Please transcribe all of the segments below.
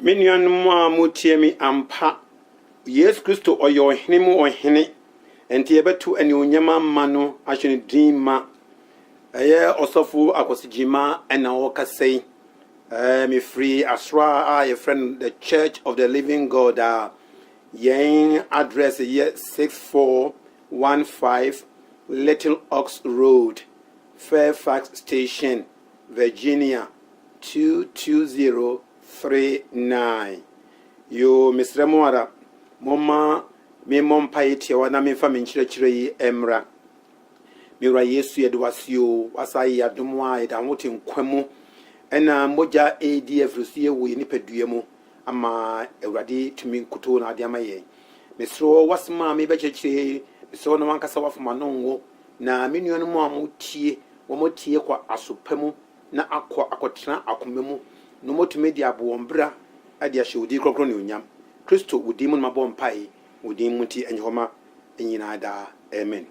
Minion mo mutiemi ampa. Yes Christo or your hinimu or hine. And Tiabetu and Unyama mano actually dream ma. A year or so full Akosijima and Naoka say. Me free Asra, a friend, the Church of the Living God. Yang address year 6415 Little Oaks Road, Fairfax Station, Virginia 22039. Yo Mr. Moara, Mama, me mom paiti wana me fa menchire emra. Mira Yesu yedwasio wasai adumwa edawote nkwemu ena moja ADF rusie wo nipadua mu ama ewrade tumi nkuto na ade amaye. Mesro wasma me bechechire so no wankasa wafoma no ngo na menuanu mu amutie wo motie kwa asopemu na akotena akomemu no motumi di abombra ade ahye odi krokro ne onyam Kristo wodi mu mabɔ mpae wodi muti enyoma enyina da amen.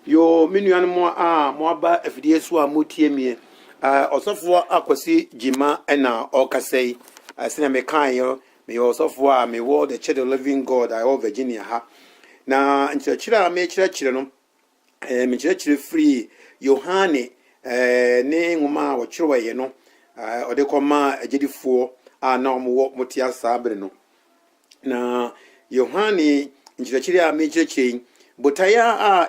Yo menuanu mu mo aba afidie so amutie mie osofo akwasi jima na okasei sina me kan yo me osofo me wo the Church of the Living God I Virginia ha na nkyerɛkyerɛ me kyerɛkyerɛ no me kyerɛkyerɛ free Yohane ne ngoma a wɔkyerɛwɛ no ɔde kɔma agyedifo na ɔmo motia sabre no na Yohane nkyerɛkyerɛ a me kyerɛkyerɛ botaya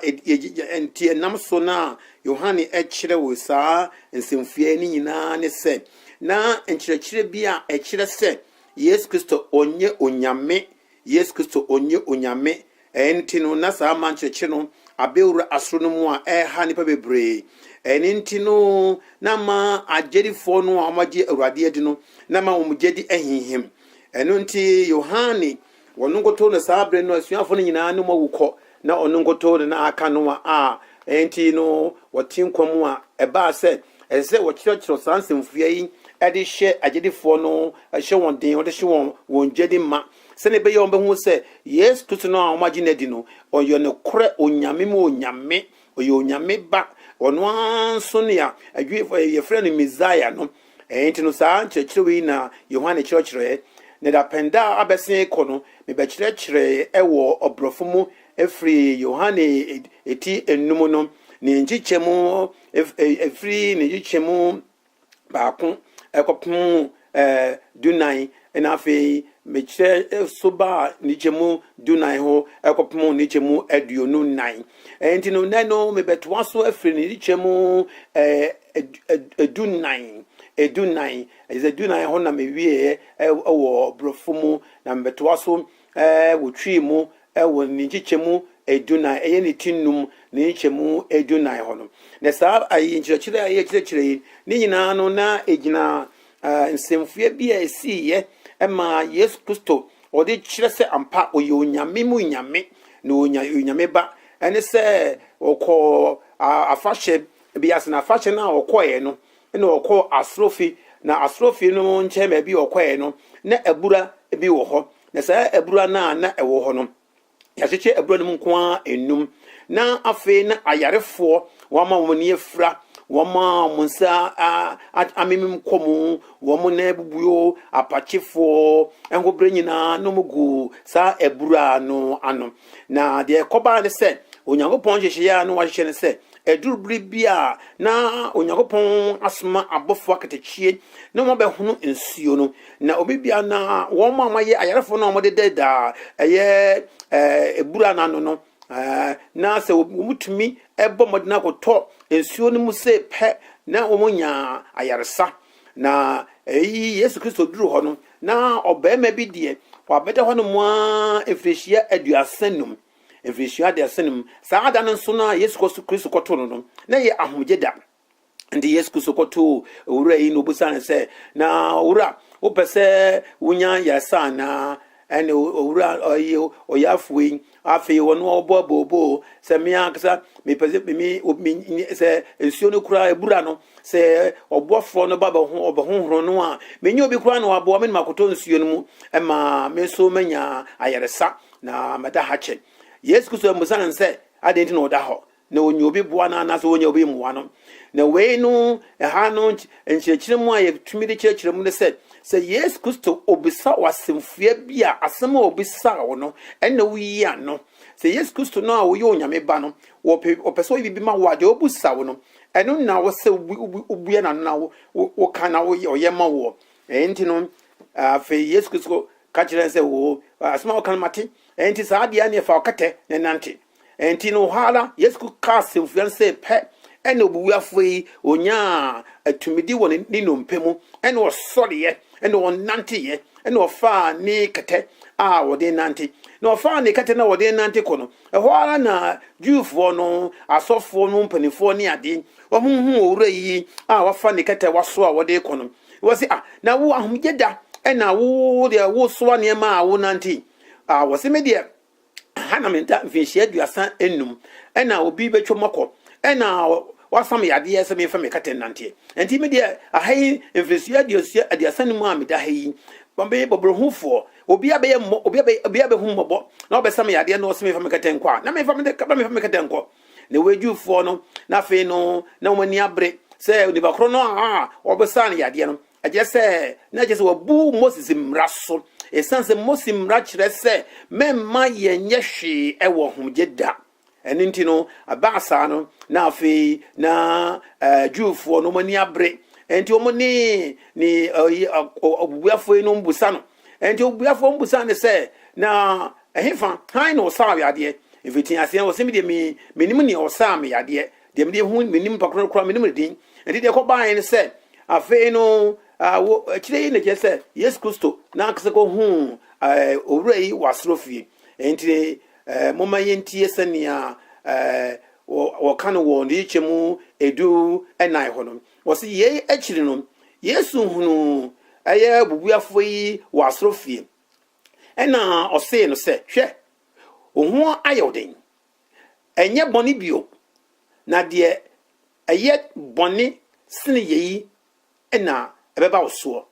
entie nam so na Yohane kyerɛ wo saa nsɛmfie ni nyinaa ne sɛ na nkyerɛkyerɛ bi a kyerɛ sɛ Yesu Kristo onye onyame Yesu Kristo onye onyame enti no na saa man kyerɛkyerɛ no abewura asoro no mu a ha nipa bebree enti no na ma agyedifo no a ɔmagye awurade adi no na ma wɔn gyedi ahihim eno nti Yohane wɔn ngoto no saa bre no asuafo no nyinaa no mawukɔ na ono ngoto na aka no a enti no wɔtin kwam a ɛba sɛ ɛsɛ wɔkyerɛkyerɛ saa nsɛmfua yi ɛde hyɛ agyedifo no ɛhyɛ wɔn den wɔde hyɛ wɔn gyedi ma sɛne bɛyɛ wɔn bɛhu sɛ Yesu Kristo no a wɔagye n'adi no ɔyɛ no korɛ onyame mu onyame ɔyɛ onyame ba ɔno anso ne a adwefo yɛfrɛ no Messiah no enti no saa nkyerɛkyerɛ yi na Yohane kyerɛkyerɛ ne da pɛnda abɛsen kɔ no mebɛkyerɛkyerɛ ɛwɔ ɔbrɔfo mu efri Yohane eti enum no ne nchichemu efri ne nchichemu baako ekopum dunai na afi mekyerɛ soba ne nchichemu dunai ho ekopum ne nchichemu aduonu nan enti no nano mebɛtoa so efri ne nchichemu dunai edunai ezedunai ho na mewie ɛwɔ brofo mu na mebɛtoa so wotwi mu ewo ni nchichemu eduna eye ni tinum ni nchichemu eduna hono na saa ayi nkyerɛkyerɛ ayi kyerɛkyerɛ ni nyinaa no na egina nsɛmfue bi a esiye ema Yesu Kristo ɔde kyerɛ sɛ ampa oyɛ onyame mu nyame na onyame ba ɛne sɛ ɔkɔ afahye bi asena afahye na ɔkɔɛ no na ɔkɔ asrofi na asrofi no nkyɛma bi ɔkɔɛ no na abura bi wɔ hɔ na saa abura na ɛwɔ hɔ no yɛhyehyɛ aburo no nko enum na afei na ayarefoɔ wɔma wɔn ne afra wɔma wɔn nsa amemem kɔmu wɔn na bubuo apakyefoɔ ɛnkobre nyinaa no mugu saa abura no ano na deɛ kɔba ne sɛ onyankopɔn hyehyɛ no wahyehyɛ ne sɛ edurubri bia na onyankopɔn asoma abɔfo akatechie na mo bɛhono nsuo no na obi bia na wɔn ma mayɛ ayarefo na wɔde deda ɛyɛ ebura na no na sɛ wɔmutumi ɛbɔ modena kɔtɔ nsuo no mu sɛ pɛ na wɔn nya ayaresa na Yesu Kristo duru hɔ no na ɔbɛɛma bi deɛ wabɛda hɔ no mu efirihia aduasanum efirihia aduasanum saa da no nso na Yesu Kristo kɔtɔ no na yɛ ahomgye da ndi Yesu Kristo kɔtɔ owura yi no obusan sɛ na owura wopɛ sɛ wonya yasa na ɛne owura ɔyafui afei wɔno ɔbɔbɔbɔ sɛ meankasa mepɛsɛ sɛ nsuo no kura ebura no sɛ ɔbɔfo no baba ho ɔbɛhohoro no a menye obi kura no aboa me makoto nsuo no mu ɛma me so manya ayaresa na meda hache Yesu Kristo mbusan sɛ adenti na ɔda hɔ na onye obi boa na na so onye obi muwa no na wei no ha no nkyerɛkyerɛ mu a yɛtumi de kyerɛkyerɛ mu ne sɛ sɛ yesu kristo obisa wasemfua bi a asɛm a obisa wo no ɛna woyi ano sɛ yesu kristo no a woyɛ onyame ba no wɔpɛ sɛ oyi bi ma wo a deɛ obusa wo no ɛno na wo sɛ ubua na no na wo ka na wo ɔyɛ ma wo ɛnti no afei yesu kristo ka kyerɛ sɛ wo asɛm a woka no mate ɛnti saa deɛ ne ɛfa wokatɛ ne nante ɛnti no hala yesu kristo ka asɛmfua sɛ pɛ ɛna obuwafo yi onya atumidi wɔ ne nompe mu ɛna ɔsɔreɛ ɛna ɔnanteɛ ɛna ɔfaa ne kɛtɛ a wɔde nante na ɔfaa ne kɛtɛ na wɔde nante kɔ no ɛhɔ ara na Jewfoɔ no asɔfoɔ no mpanimfoɔ ne ade wɔn owura yi a wafa ne kɛtɛ waso a wɔde kɔ no wɔsi na wo ahomgye da ɛna wo deɛ wo soa nneɛma a wo nante wɔsi me deɛ hana menta mfinhyia 30 enum ɛna obi betwa mɔkɔ ɛna wasam yadeɛ sɛ mefa me kɛtɛ nante enti me deɛ ahai mfinhyia 30 mu a meda ha yi bambe bobrohufoɔ obi abɛyɛ hu mmɔbɔ na ɔbɛsam yadeɛ na ɔsɛ mefa me kɛtɛ nkɔ na mefa me kɛtɛ nkɔ na Jewfoɔ no na afei no na wɔn ani abere sɛ nipa koro no a ɔbɛsa ne yadeɛ no agye sɛ wabu Moses mmara so ɛsan sɛ Moses mmara kyerɛ sɛ mɛmma yɛnyɛ hwee ɛwɔ homgye da ɛno nti no abaasa no na afei na Jewfoɔ no wɔn ani abere enti wɔn ne obubuafo no mbusa no enti obubuafo mbusa ne sɛ na ɛhefa han na ɔsa yadeɛ efiti ase wɔ sɛ me deɛ menim ne ɔsa me yadeɛ deɛ me deɛ hu menim pakoro kora menim din enti deɛ kɔbaa ne sɛ afei no akyire yi na kyerɛ sɛ Yesu Kristo na akasɛ kɔ hu owura yi wasoro fie enti moma yɛntie sɛnea wɔka no wɔ ne yikyɛ mu edu ɛnan hɔ no wɔsi yei akyiri no Yesu hunu ɛyɛ bubuafo yi wasoro fie ɛna ɔsee no sɛ hwɛ ohu ayɛ ɔden ɛnyɛ bɔne bio na deɛ ɛyɛ bɔne sene yei ɛna ɛbɛba wo soɔ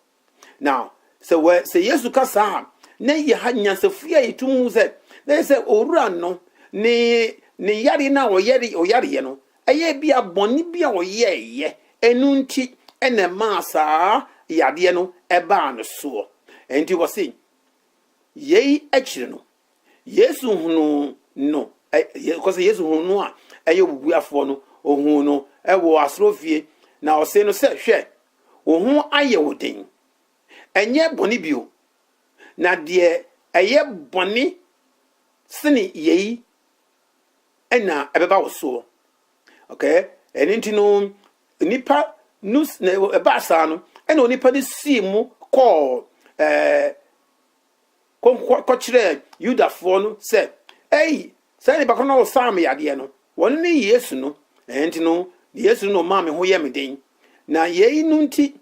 now sɛ Yesu ka saa na yɛ ha nyansafua a yɛtum hu sɛ na sɛ owura no ne yare na ɔyare no ɛyɛ bi a bɔne bi a ɔyɛɛyɛ ɛnu nti ɛna maa saa yadeɛ no ɛbaa no soɔ ɛnti wɔ se yei akyiri no Yesu hunu no kɔsɛ Yesu hunu no a ɛyɛ obubuafoɔ no ohun no ɛwɔ asorɔfie na ɔse no sɛ hwɛ ohun ayɛ ɔden ɛnyɛ bɔne bio na deɛ ɛyɛ bɔne sene yei ɛna ɛbɛba wɔ soɔ okay ɛno nti no nipa nus na ɛba saa no ɛna onipa no sii mu kɔɔ kɔkyerɛ Yudafoɔ no sɛ sɛ nipa koro no ɔsaa me yadeɛ no wɔn ne Yesu no ɛnti no Yesu no ɔmaa me ho yɛ me den na yei no nti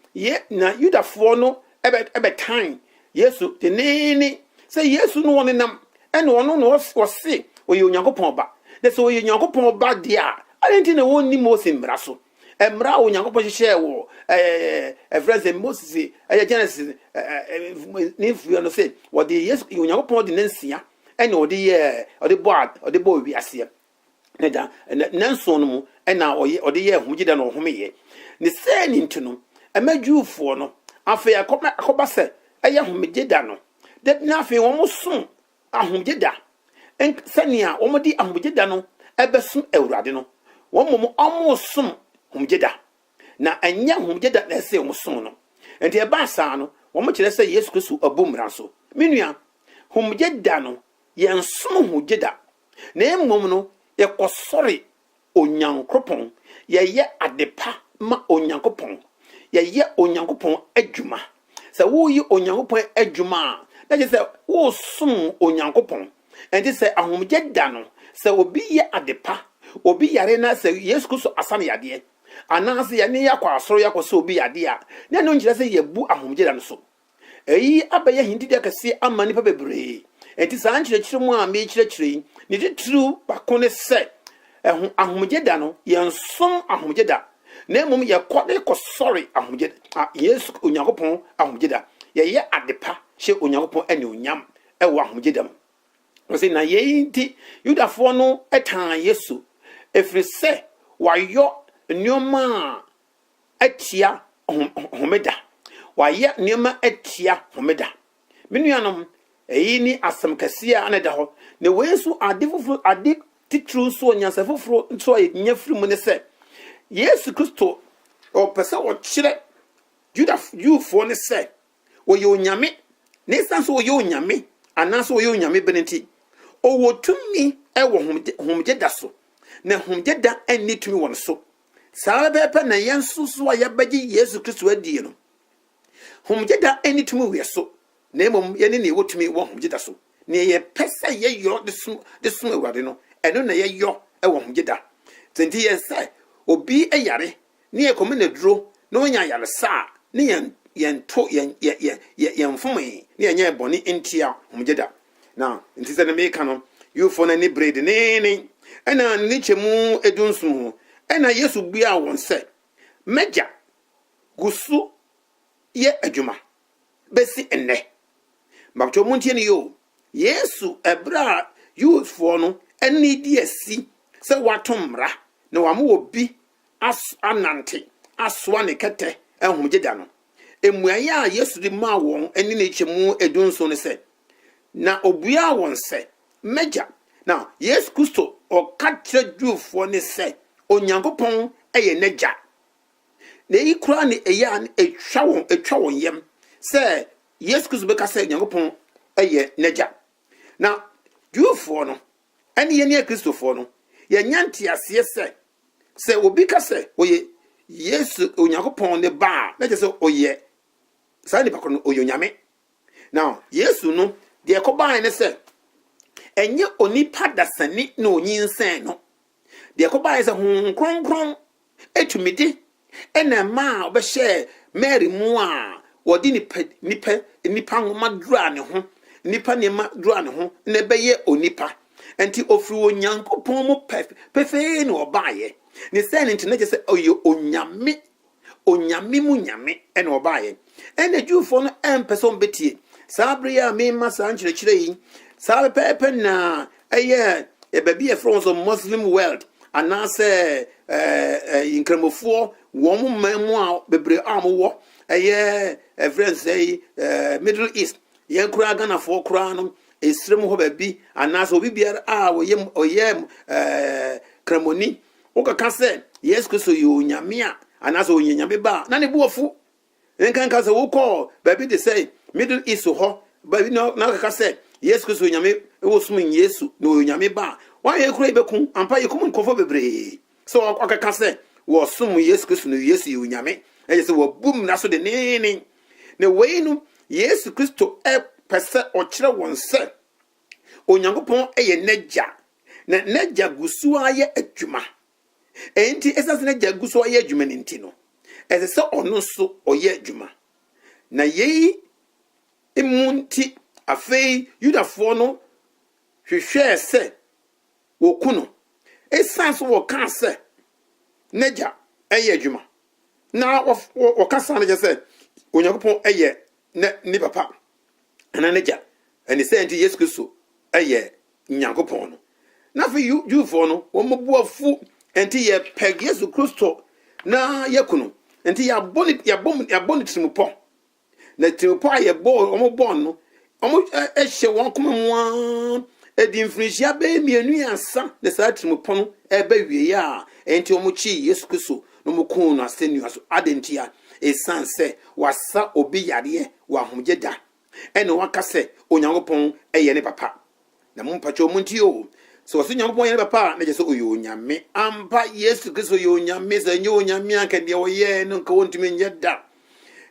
na Yudafoɔ no ɛbɛtan Yesu tenene sɛ Yesu no wɔn nam ɛna ɔno no wɔse ɔyɛ Onyankopɔn ba na sɛ ɔyɛ Onyankopɔn ba deɛ a adɛnti na wɔnni Mose mmara so mmara a Onyankopɔn hyehyɛɛ wɔ ɛfrɛ sɛ Moses ɛyɛ Genesis ne mfuo no sɛ wɔde Yesu Onyankopɔn de nansia ɛna ɔde bɔ wiaseɛ ne da nanson no mu ɛna ɔde yɛ ahomgyeda na ɔhomeyɛ ne sɛ ne nti no ɛma Jewfoɔ no afei akɔba sɛ ɛyɛ ahomgyeda no na afei wɔn som ahomgyeda sɛnea wɔn de ahomgyeda no ɛbɛsom Awurade no wɔn som ahomgyeda na ɛnyɛ ahomgyeda na ɛsɛ wɔn som no nti ɛbaa saa no wɔn kyerɛ sɛ Yesu Kristo abu mmara so menua ahomgyeda no yɛn som ahomgyeda na mmom no yɛkɔsɔre Onyankopɔn yɛyɛ adepa ma Onyankopɔn yɛyɛ Onyankopɔn adwuma sɛ woyi Onyankopɔn adwuma na kyerɛ sɛ wosom Onyankopɔn ɛnti sɛ ahomgyeda no sɛ obi yɛ adepa obi yare na sɛ Yesu Kristo asane yadeɛ anaasɛ yɛne yakɔ asɔre yakɔ sɛ obi yadeɛ a na no nkyerɛ sɛ yɛbu ahomgyeda no so ɛyi abɛyɛ hintidi akɛseɛ ama nipa bebree ɛnti saa nkyerɛkyerɛ mu a mekyerɛkyerɛ yi ne titiriw bako ne sɛ ahomgyeda no yɛnsom ahomgyeda na mmom yɛkɔsɔre ahomgyeda Yesu Onyankopɔn ahomgyeda yɛyɛ adepa hyɛ Onyankopɔn anuonyam ɛwɔ ahomgyeda mu ɔsɛ na yɛyi nti Yudafoɔ no ɛtaa Yesu ɛfiri sɛ wayɔ nneɔma a atia homeda wayɛ nneɛma atia homeda me nuanom eyi ni asɛm kɛse a ana da hɔ na wei nso ade foforo ade titiri nso onyansa foforo nso a nya firi mu ne sɛ Yesu Kristo ɔpɛ sɛ ɔkyerɛ Jewfoɔ ne sɛ ɔyɛ onyame ne nsa nso ɔyɛ onyame anaasɛ ɔyɛ onyame benenti ɔwɔ tumi ɛwɔ homgye da so na homgye da anni tumi wɔ no so saa bɛpɛ na yɛn nso so a yɛbɛgye Yesu Kristo adie no homgye da anni tumi wɔ so na mmom yɛne ne ɛwɔ tumi wɔ homgye da so na yɛpɛ sɛ yɛyɔ de som Awurade no ɛno na yɛyɔ ɛwɔ homgye da nti yɛn sɛ obi ɛyare ne yɛkɔmɛ na duro na ɔnya yaresa ne yɛn to yɛn fome ne yɛnyɛ bɔne ntia homgye da na nti sɛ ne meka no Jewfoɔ no ani bere de ne ɛna ne kyɛmu edunsom ho ɛna Yesu bua wɔn sɛ mɛgya gu so yɛ adwuma bɛsi nnɛ mbakyo mu ntie ne yo Yesu ɛbrɛ a Jewfoɔ no ani di asi sɛ wato mmara na wamo wɔ bi anante asoa ne kɛtɛ homgye da no emuaye a Yesu de maa wɔn ani ne kyɛmu edunsom ne sɛ na obua wɔn sɛ mɛgya na Yesu Kristo ɔka kyerɛ Jewfoɔ ne sɛ Onyankopɔn ɛyɛ n'agya na yi kura ne ɛyɛ etwa wɔn yam sɛ Yesu Kristo bɛka sɛ Onyankopɔn ɛyɛ n'agya na Jewfoɔ no ɛne yɛn ne Kristofoɔ no yɛnya nteaseɛ sɛ obi ka sɛ ɔyɛ Yesu Onyankopɔn ne ba na kyerɛ sɛ ɔyɛ saa nipa koro no ɔyɛ onyame na Yesu no deɛ ɛkɔbaa ne sɛ ɛnyɛ onipa dasani na onyinsɛn no deɛ ɛkɔbaa sɛ Honhom Kronkron etumide ɛna ma a ɔbɛhyɛ Mary mu a wɔde nipa nwoma dura ne ho nipa nneɛma dura ne ho na ɛbɛyɛ onipa enti ofiri Onyankopɔn mu pɛfɛɛ na ɔbaayɛ ne sɛ ne ntina kyɛ sɛ ɔyɛ onyame mu nyame ɛna ɔbaayɛ ɛna Jewfoɔ no ɛmpɛ sɛ ɔmbɛtie saa bere a mema saa nkyerɛkyerɛ yi saa pɛpɛ na ɛyɛ baabi yɛfrɛ so Muslim world anaasɛ nkramofoɔ wɔn man mu a bebree a mowɔ ɛyɛ friends Middle East yɛn kura Ghanafoɔ kura no esrem hɔ baabi anaasɛ obi biara a ɔyɛ kramoni wokaka sɛ Yesu Kristo yɛ onyame a anaasɛ ɔyɛ nyame ba na ne buɔfu nkanka sɛ wokɔ baabi de sɛ Middle East hɔ baabi na kaka sɛ Yesu Kristo nyame ɛwɔ som Yesu na ɔyɛ nyame ba wa yɛ kura ibɛku ampa yɛkum nkɔfɔ bebree sɛ ɔkaka sɛ wɔ som Yesu Kristo na Yesu yɛ onyame ɛyɛ sɛ wɔbum na so de ne na wei no Yesu Kristo ɛpɛ sɛ ɔkyerɛ wɔn sɛ Onyankopɔn ɛyɛ n'agya na n'agya gu so ayɛ adwuma enti ɛsɛ sɛ n'agya gu so ayɛ adwuma ne nti no ɛsɛ sɛ ɔno nso ɔyɛ adwuma na yei emu nti afei Yudafoɔ no hwehwɛɛ sɛ wɔku no ɛsan so wɔka sɛ n'agya ɛyɛ adwuma na wɔka sa no kyɛ sɛ Onyankopɔn ɛyɛ ne papa ana n'agya ɛne sɛ nti Yesu Kristo ɛyɛ Nyankopɔn no na afei Jewfoɔ no wɔn buafu enti yɛpɛ Yesu Kristo na yɛku no enti yɛabɔ ne tirimupɔ na tirimupɔ a wɔn bɔ no wɔn ɛhyɛ wɔn kɔn mu edi mfirinhyia bɛyɛ mmienu ansa na saa tirimupɔ no ɛbɛ wie a enti wɔn kyi Yesu Kristo na wɔn kɔn no asɛnnua so adentia esan sɛ wasa obi yareɛ wɔ ahomgye da ɛna waka sɛ Onyankopɔn ɛyɛ ne papa na mo mpatwa mo nti o so wɔso Onyankopɔn yɛ ne papa na gye sɛ ɔyɛ onyame ampa Yesu Kristo yɛ onyame sɛ nyɛ onyame anka deɛ ɔyɛ no nka wɔntumi nyɛ da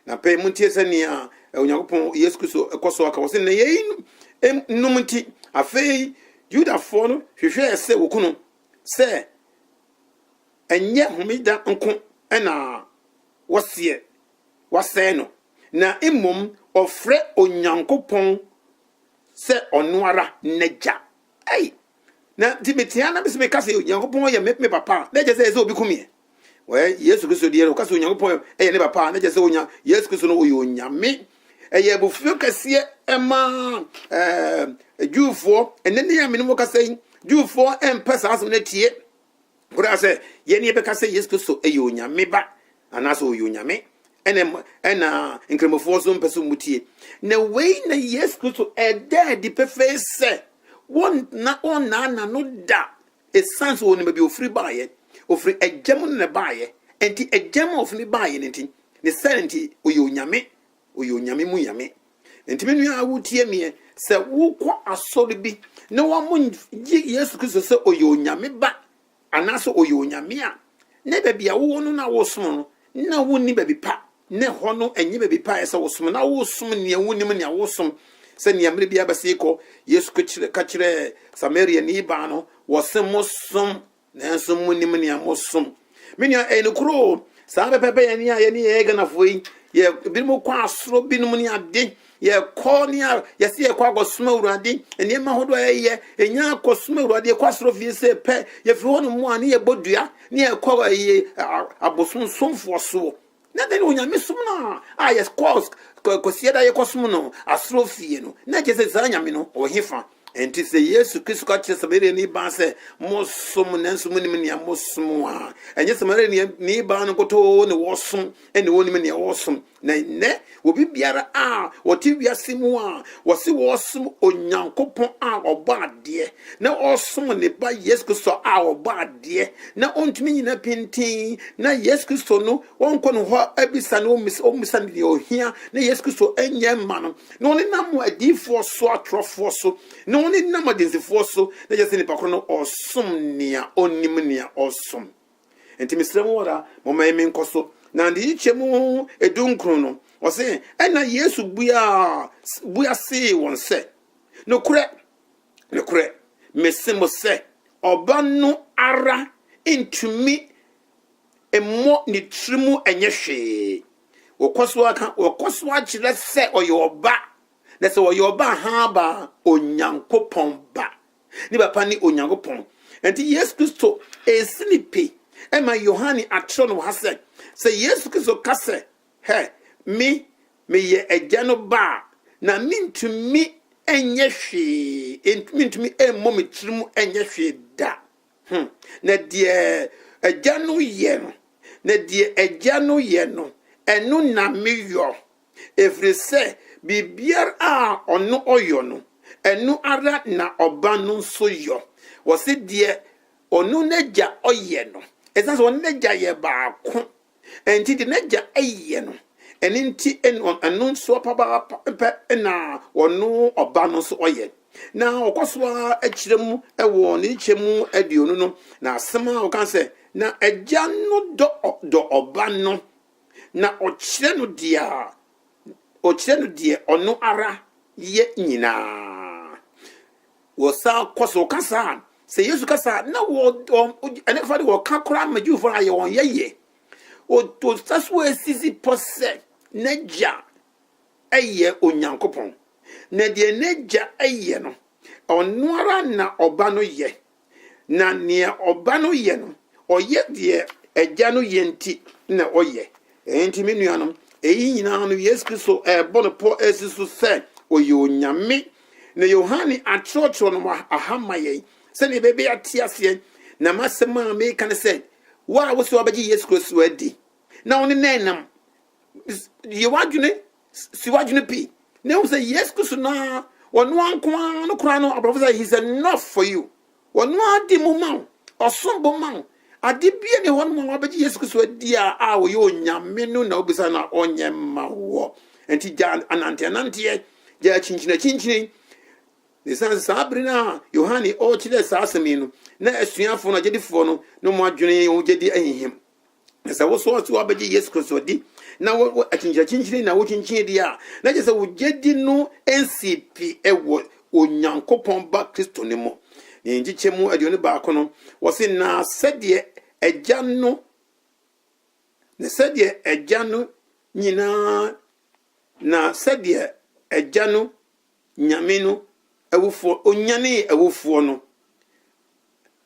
na pɛ mo ntie sɛ nea Onyankopɔn Yesu Kristo ɛkɔ so aka wɔ sɛ na yɛyi nnom nti afei Judafoɔ no hwehwɛ sɛ wɔku no sɛ ɛnyɛ homeda nko ɛna wasɛe no na mmom ɔfrɛ Onyankopɔn sɛ ɔno ara n'agya na timetia na bisime kase Onyankopɔn yɛ me papa na gye sɛ obi kumie wɛ Yesu Kristo deɛ no kase Onyankopɔn ɛyɛ ne papa na gye sɛ Yesu Kristo no ɔyɛ onyame ɛyɛ bufio kɛseɛ ɛma Jewfoɔ ɛnɛ ne yɛ me no kasa yi Jewfoɔ ɛmpɛ saa asɛm no tie kora sɛ yɛne yɛbɛka sɛ Yesu Kristo ɛyɛ onyame ba anaasɛ ɔyɛ onyame ɛna nkremofo so mpɛso mutie na wei na Yesu Kristo ɛda di pefe se won na no da esanso won me bi ofiri baaye ofiri agyam no ne baaye enti agyam ofiri baaye nti ne senti oyonyame mu nyame enti me nua awutie me se wo kɔ asɔre bi na wa mo Yesu Kristo se oyonyame ba anaso oyonyame a ne ba bia wo no na wo som no na wo ni ba bi pa ne ho no enye ba bi pa ese wo som na wo som ne wo nim ne wo som se ne amre bia ba se ko Yesu ka kire Samaria ni ba no wo se mo som na enso mo nim ne mo som me nua enukro sa pepe ye ni a ye ni ye gana foi ye bi mo kwa asoro bi no ni ade ye ko ni a ye se ye kwa agosoma urade ene ma hodo ye enya akosoma urade kwa asoro fie se pe ye fi hono mo ani ye bodua ni ye ko ye abosun somfo so na den onyame som na a ye ko sieda ye kosom no asoro fie no na je se za nyame no o hefa enti se Yesu Kristo ka kire Samaria ni ba se mo som nanso mo nim ne mo som a enye Samaria ni ba no koto ne wo som ene wo nim ne wo som na ne obi biara a woti wiase mu a wose wo som Onyankopon a oba ade na osom ne ba Yesu Kristo a oba ade na ontumi nyina pintin na Yesu Kristo no wonko no ho abisa no omisa ne ohia na Yesu Kristo enye ma no no ne nam adifo so atrofo so no ne nam adensifo so na je se ne pakro no osom nia onim nia osom enti misrem wora moma emi nkoso na ndi chemu edunkru no o se ena Yesu buya se won se no kure mesemo se oba no ara intumi emo ni trimu enye hwe wokoso akire se oyoba na se oyoba ha ba Onyankopon ba ni bapa ni Onyankopon enti Yesu Kristo esinipe ema Yohane atro no ha se Yesu Kristo kase me ye agya ba na mintumi enye hwe mintumi emmo metrimu enye hwe da na de agya no ye no na de agya no ye no enu na meyo every say bibiar a ono oyo no enu ara na oba no so yo wo se de onu naja oye no esanso onu naja ye ba ko enti de naja eye no eninti enu so papa na onu oba no so oye na okoso akirem ewo ne chemu aduonu no na asema o kan se na agya no do oba no na okire no dia onu ara ye nyina wo sa koso kasa se Yesu kasa na wo ene fa de wo kakora maju for aye won ye o to saso esisi pose naja eye Onyankopon na de naja eye no onu ara na oba no ye na ne oba no ye no oye de agya no ye nti na oye enti me nuanom eyi nyina no Yesu Kristo bono po esisu se oye Onyame na Yohane atrocho no ahamaye se ne bebe atiase na masema me kan se wa wo so abaji Yesu Kristo adi na oni nenam ye wadwune pi na wo se Yesu Kristo na wonu anko no kura no abrofo he's enough for you wonu adi mu ma osombo ma ade bia ne hon mo abaji Yesu Kristo adi a wo ye Onyame no na obisa na onye ma wo enti ja anante ja chinchina nisan sabrina Yohane o chile sasemi no na asuafo no jedifo no mo adwene o jedi ahihim esa wo so abaji Yesu Kristo di na wo chinchina na wo chinchina dia na je se wo jedi no NCP ewo Onyankopon ba Kristo ne mo nji chemu aduone ba ko no wo se na sede agya no nyina na sede agya no nyame no awufo onyane awufo no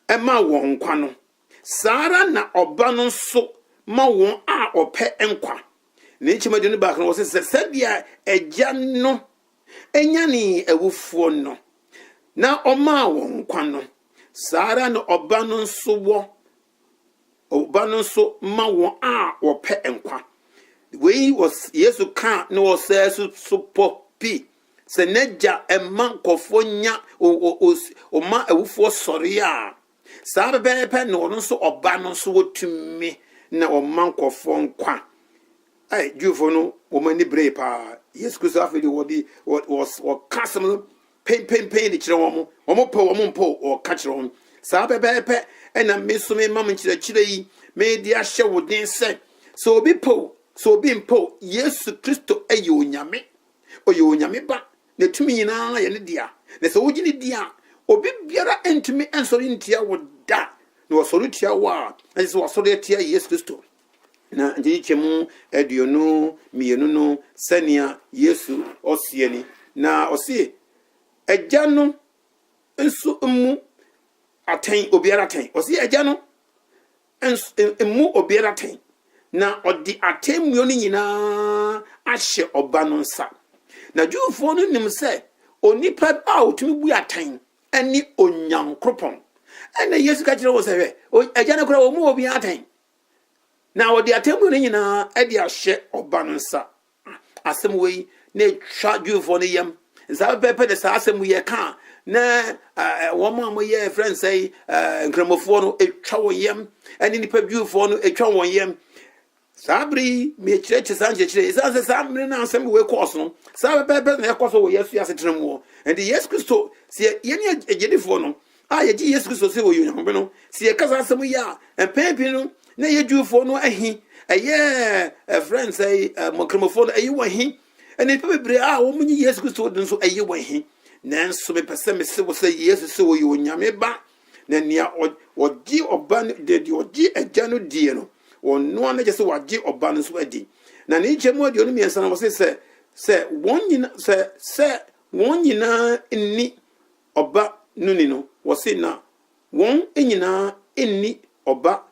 ema won kwa no sara na oba no so ma won a ope enkwa na nchimadu ne ba kan wo se sebia agya no enyane awufo no na oma won kwa no sara na oba no so ma won a ope enkwa we was yesu kan no was so popi se neja emma kofonya o ma awufo sori a saa bebepe no no so oba no so wotumi na o man kofo nkwa ai jufo no o mani bre pa yesu kristo afeli was kasam pain de kire wo po o ka kire wo saa bebepe na meso me mam kire yi me di ahye wo den se so obi mpo yesu kristo ayi onyame onyame ba na tumi nyina ye ne dia na so wogini dia obi biara entumi ensori ntia wo da na wasori tia wa na so wasori tia yesu kristo na ndi chemu aduonu mienu no sania yesu osie ni na osie agya no nso mu aten obiara aten osie agya no mu obiara aten na odi atemmuo ni nyina ahye oba no nsa na jufo no nim se onipa a otumi bu aten ani onyankropon ena yesu ka kire wo se agya na kura wo mu obi aten na odi atemmuo ni nyina edi ahye oba no nsa asem wei na twa jufo no yam za pepe de sa asem ye ka na wo ye friend say nkramofo no etwa wo yam ani nipa jufo no etwa wo yam sabri me chire sanje chire isa samre na asem we course no sabe pepe na ekoso wo yesu asetremu and yes kristo se ye ne agedefo no a ye gi yesu kristo se wo yonyambe no se ye kasa asem ya empepi no na ye juufo no ahi eye friend say mokromofo no ayi wahi and pepe bre a wo munyi yesu kristo den so ayi wahi nanso me pese me se wo se yesu se wo yonyame ba na nia ogi oba de ogi agya no die no ono na jese waje oba no so adi na ne chemu adi onu miensa na wo se won nyina ni oba nuni no wo se na won nyina ni oba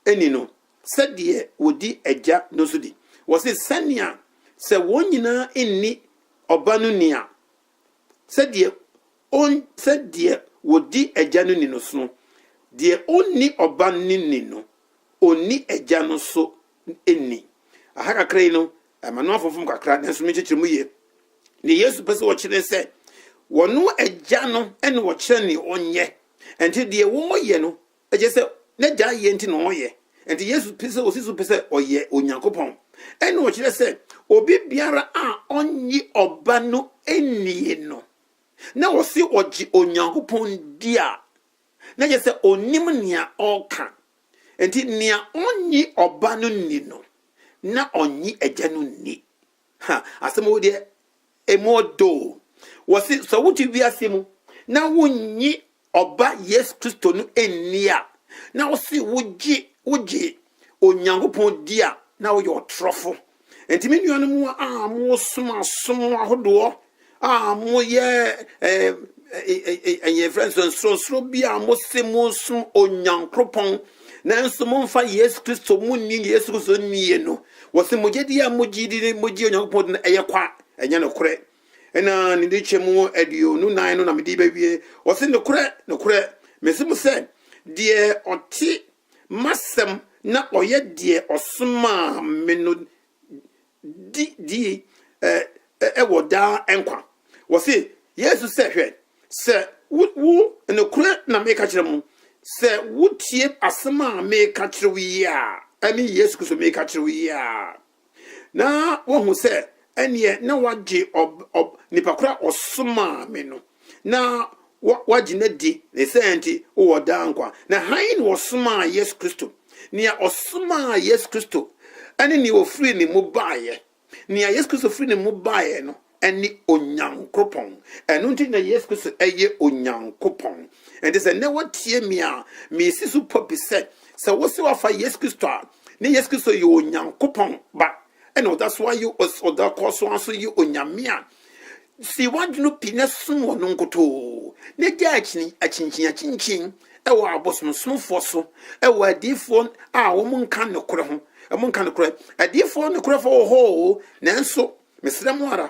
eni no se de wodi agya no so di wo se sania se won nyina ni oba no ni a se de wodi agya no ni no so de oni oba ni no oni agya no so eni ahaka krai no amano afofom kakra na so mechichire mu ye ne yesu pese wo kire se wono agya no ene wo kire ne onye enti de wo ye no eje se na gya ye enti no ye enti yesu pese osisu pese oye onyankopon ene wo kire se obi biara a onyi oba no eni no na wo si oji onyankopon dia na je se onim nia oka enti nia onyi oba no ni no na onyi agya no ni ha asemo de emodo wasi so wuti wiase mu na wonyi oba Yesu Kristo no eni a na wasi wuji onyankopon dia na wo yo trofo enti me nuanu mu a mo soma ahodo a mo ye friends so bia mo se mo sum onyankopon nanso mo mfa Yesu Kristo munni Yesu Kristo niye no wose mogedi ya mogidi mogi onyankopon na eyekwa enya no kore ena ni de chemu aduonu nan no na medi bawie wose no kore mesimu se de oti masem na oye de osoma meno di ewoda enkwa wose Yesu se hwe se wu no kore na meka kire mu se wutie asema meka kire wi ya ani Yesu Kristo meka kire wi ya na wo hu se enie na waje nipakura osoma me no na waje na di ne se enti wo da nkwa na han no osoma Yesu Kristo nia osoma Yesu Kristo ani ni ofri ni mu baaye nia Yesu Kristo ofri ni mu baaye no eni onyankopon enu nti na Yesu Kristo eye onyankopon enti se ne watie mi a mi sisu popi se wo se wafa Yesu Kristo a ne Yesu Kristo ye onyankopon ba eno that's why you oda koso anso ye onyame a si wadunu pinesun wono nkoto ne gya achinchin ewa abosomsom foso ewa adifo a wo munka ne kore ho munka ne kore adifo ne kore fo ho nanso mesremu ara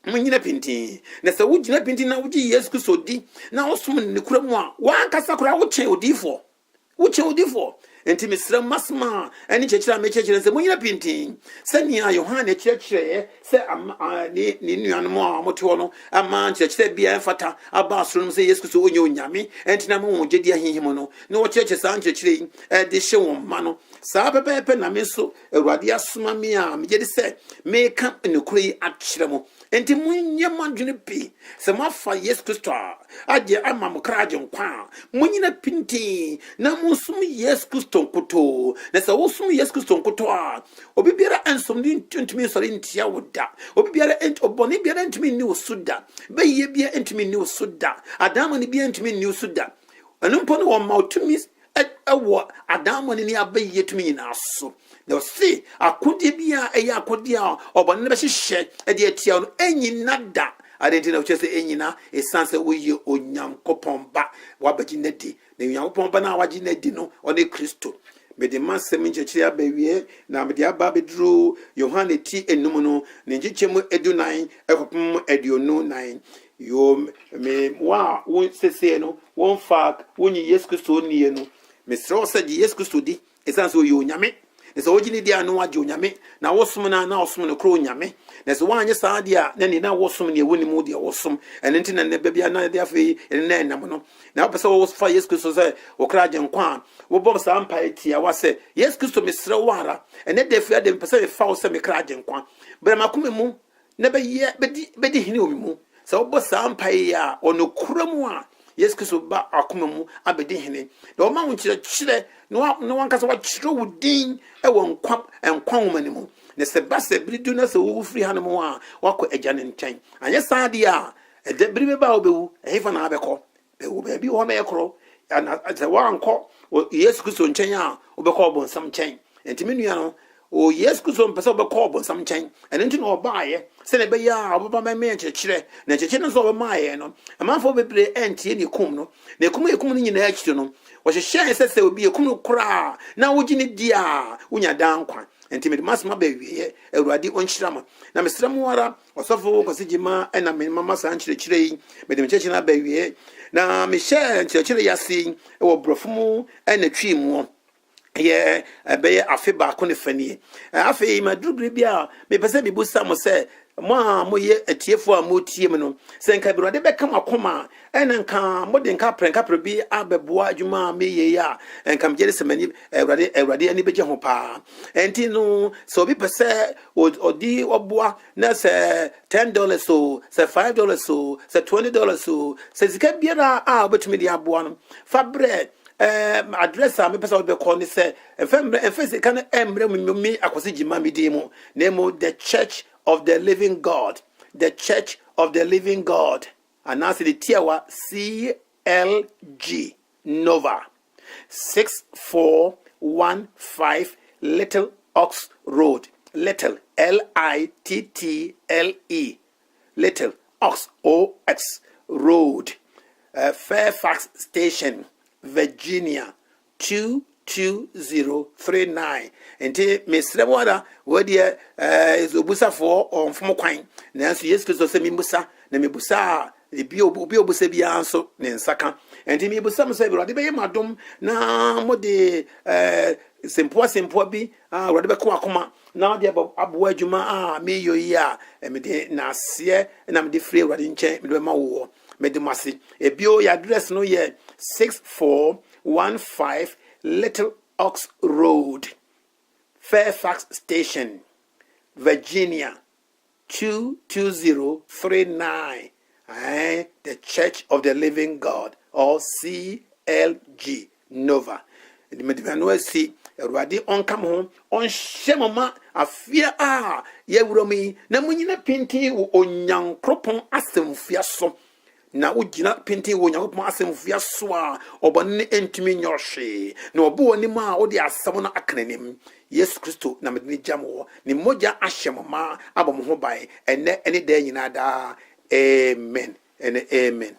munyina pinti na se wugina pinti na wugi Yesu Kristo di na osum ne kore mu a wa kasa kore wo chen odifo Uche udifo. Enti misra masma eni chechira me chechira se munyina pintin se nia Yohane chechire se ni nuanom a moto no ama chechire bia fata aba asoro se Yesu Kristo onye onyame enti na mo gedi ahihim no ne wo cheche san chechire de hye wo ma no sa pepepe na me so Awurade asoma me a me gedi se me ka enukure yi akyere mo enti munye madwene pi se mafa Yesu Kristo agye ama mo kraje nkwa munyina pintin na mo sum Yesu Kristo nkoto na se wo sum Yesu Kristo nkoto a obi biara ensom ni ntumi sori ntia woda obi biara oboni biara ntumi ni wosuda beye bia ntumi ni wosuda adama ni bia ntumi ni wosuda anu mpo no ma otumi ewo adama ni abaye tumi nyina so na si akodi bia eya akodi a oboni ne be hyehyɛ de atia no enyina da adentina uchese enyina esanse uye onyankopon ba wabagi nedi na onyankopon ba na wagi nedi no one Kristo mede masem nchechiri abawie na mede aba bedru Yohane ti enum no ne nchechemu edunan ekopum eduonu nan yo me wa won sese no won fak wonyi Yesu Kristo nie no mesro se Yesu Kristo di esanse uye onyame nso wogini dia no wage onyame na wosom na wosom no kro onyame nso wanye saa dia na ni na wosom ne woni mu dia wosom ene nti na ne bia na dia fe ene nam no na opese wo fa Yesu Kristo se wo kraje nkwa wo bom saa mpa etia wa se Yesu Kristo mesre wara ene de fe de pese me fa wo se me kraje nkwa bere makome mu na bedi hini omi mu se wo bo saa mpa ya ono kuramu a Yesu Kristo ba akoma mu abedi hene na o ma wo kyerɛ no wankasa wa kyerɛ wudin ɛwɔ nkwa womani mu ne se ba se bridu na se wo firi hanu mu a wakɔ agya ne nkyɛn anya saade a ɛde bribe ba obewu ɛhefa na abɛkɔ bewu ba bi wo ma yɛkoro ana se wa ankɔ Yesu Kristo nkyɛn a obɛkɔ ɔbonsam nkyɛn enti me nua no o Yesu Kristo mpɛsɛ obɛkɔ ɔbonsam nkyɛn ɛne nti na ɔbaayɛ se ne bɛyɛ a ɔbɛba mɛmɛ kyerɛkyerɛ na kyerɛkyerɛ no so ɔbɛmaayɛ no amanfo bebre ɛntie ne kum no na kum no nyinaa akyire no wɔhyehyɛ sɛ obi ekum no kora na wogyi ne di a wonya dankwa enti me masema ba wiye Awurade onhyira ma na mesrɛ mu ara ɔsɔfo kɔsegyima ɛna me mama saa nkyerɛkyerɛ yi me de kyerɛkyerɛ na ba wiye na me hyɛ nkyerɛkyerɛ yase ɛwɔ brɔfo mu ɛna twi mu ye beye afe ba ko ne fanie afe ma durubire bia me pese bi busa mo se mo ye atiefo a mo tie me no se nka bi rode beka makoma ena nka mo de nka prenka bi abeboa adwuma me ye ya nka mjere se mani Awurade ani beje ho pa enti no so bi pese odi oboa na se $10 so se $5 so se $20 so se zika biara a obetumi di aboa no fa bread address am person be call ni say efese kan emre mi akosi jima mi demo name the Church of the Living God, the Church of the Living God, and now the tiawa CLG Nova 6415 Little Ox Road, Little LITTLE Little Ox OX Road, Fairfax Station, Virginia 22039. Enti mesrɛ wada wode obusa for onfom kwan nanso Yesu Kristo sɛ mibusa na mibusa obi obusa bia nso ne nsaka enti mibusa mo sɛ Awurade bɛyɛ madom na mode sempoa bi Awurade bɛkɔ akoma na ode aboa adwuma a meyo yi a mede na aseɛ na mede frɛ Awurade nkyɛn mede ma wo mede mase ebio ya address no yɛ 6415 Little Ox Road, Fairfax Station, Virginia 22039. The Church of the Living God, or CLG Nova. The Medivano see Radi on come home on Shemama afia Yewromi Namunina Pinti on young cropon asem fiaso. Na ugina pinti wo Nyankopon asɛmfia so a ɔbɔne entumi nyɔhwe na ɔbo anim a ɔde asɛm no akananim Yesu Kristo na medene gyamo ne mogya ahyɛmma abɔ mo ho bae ɛnɛ ɛne da nyina da amen and amen.